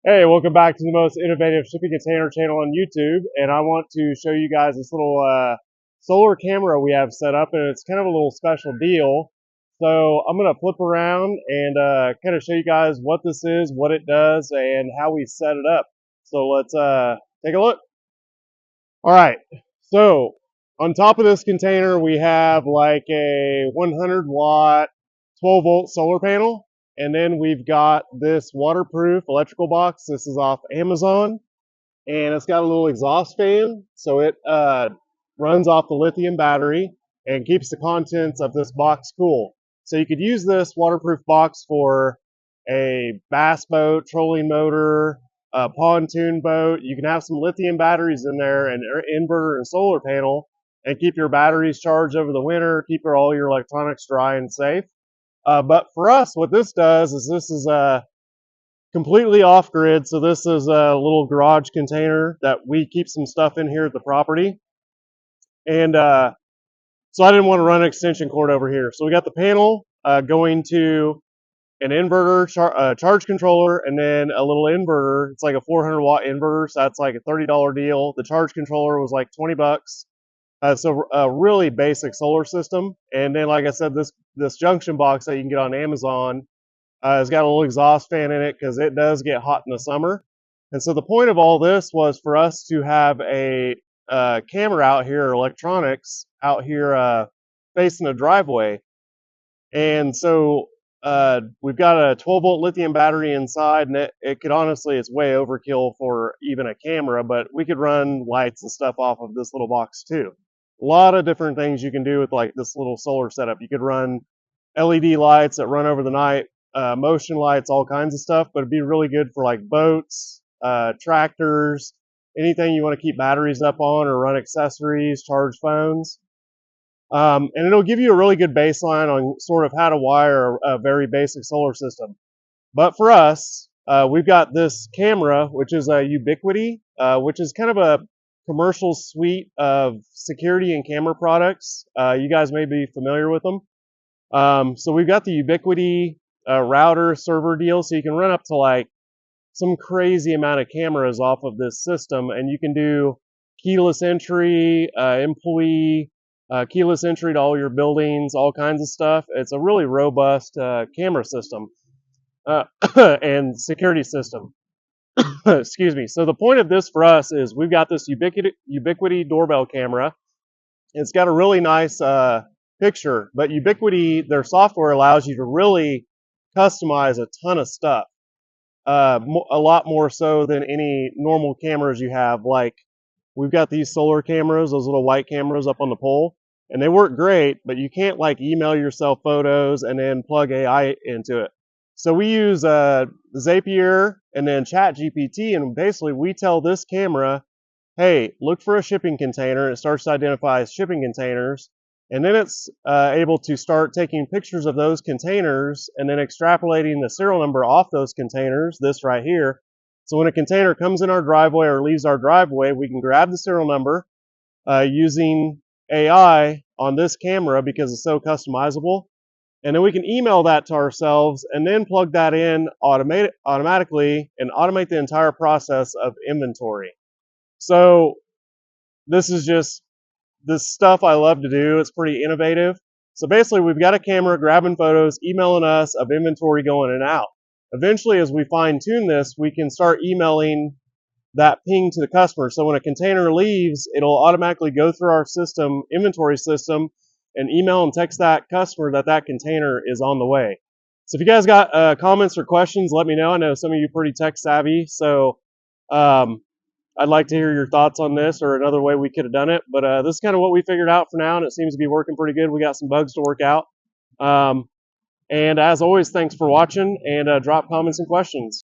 Hey, welcome back to the most innovative shipping container channel on YouTube. And I want to show you guys this little solar camera we have set up, and it's kind of a little special deal. So I'm going to flip around and kind of show you guys what this is, what it does, and how we set it up. So let's take a look. All right. So on top of this container, we have like a 100-watt, 12-volt solar panel. And then we've got this waterproof electrical box. This is off Amazon. And it's got a little exhaust fan. So it runs off the lithium battery and keeps the contents of this box cool. So you could use this waterproof box for a bass boat, trolling motor, a pontoon boat. You can have some lithium batteries in there, and inverter and solar panel, and keep your batteries charged over the winter, keep all your electronics dry and safe. But for us, what this does is this is completely off grid. So this is a little garage container that we keep some stuff in here at the property. And so I didn't want to run an extension cord over here. So we got the panel going to an inverter, charge controller, and then a little inverter. It's like a 400-watt inverter, so that's like a $30 deal. The charge controller was like 20 bucks. So a really basic solar system. And then, like I said, this junction box that you can get on Amazon has got a little exhaust fan in it because it does get hot in the summer. And so the point of all this was for us to have a camera out here, electronics out here facing a driveway. And so we've got a 12-volt lithium battery inside, and it could honestly, it's way overkill for even a camera, but we could run lights and stuff off of this little box too. A lot of different things you can do with like this little solar setup. You could run LED lights that run over the night, motion lights, all kinds of stuff, but it'd be really good for like boats, tractors, anything you want to keep batteries up on or run accessories, charge phones. And it'll give you a really good baseline on sort of how to wire a very basic solar system. But for us, we've got this camera, which is a Ubiquiti, which is kind of a commercial suite of security and camera products. You guys may be familiar with them. So we've got the Ubiquiti router server deal, so you can run up to like some crazy amount of cameras off of this system, and you can do keyless entry, employee, keyless entry to all your buildings, all kinds of stuff. It's a really robust camera system and security system. Excuse me. So the point of this for us is we've got this Ubiquiti doorbell camera. It's got a really nice picture, but Ubiquiti, their software allows you to really customize a ton of stuff. A lot more so than any normal cameras you have. Like we've got these solar cameras, those little white cameras up on the pole, and they work great, but you can't like email yourself photos and then plug AI into it. So we use Zapier and then ChatGPT, and basically we tell this camera, hey, look for a shipping container. It starts to identify shipping containers, and then it's able to start taking pictures of those containers and then extrapolating the serial number off those containers, this right here. So when a container comes in our driveway or leaves our driveway, we can grab the serial number using AI on this camera because it's so customizable. And then we can email that to ourselves and then plug that in automatically and automate the entire process of inventory. So this is just this stuff I love to do. It's pretty innovative. So basically we've got a camera grabbing photos, emailing us of inventory going in and out. Eventually, as we fine tune this, we can start emailing that ping to the customer. So when a container leaves, it'll automatically go through our system, inventory system, and email and text that customer that that container is on the way. So if you guys got comments or questions, let me know. I know some of you are pretty tech savvy, so I'd like to hear your thoughts on this or another way we could have done it. But this is kind of what we figured out for now, and it seems to be working pretty good. We got some bugs to work out. And as always, thanks for watching, and drop comments and questions.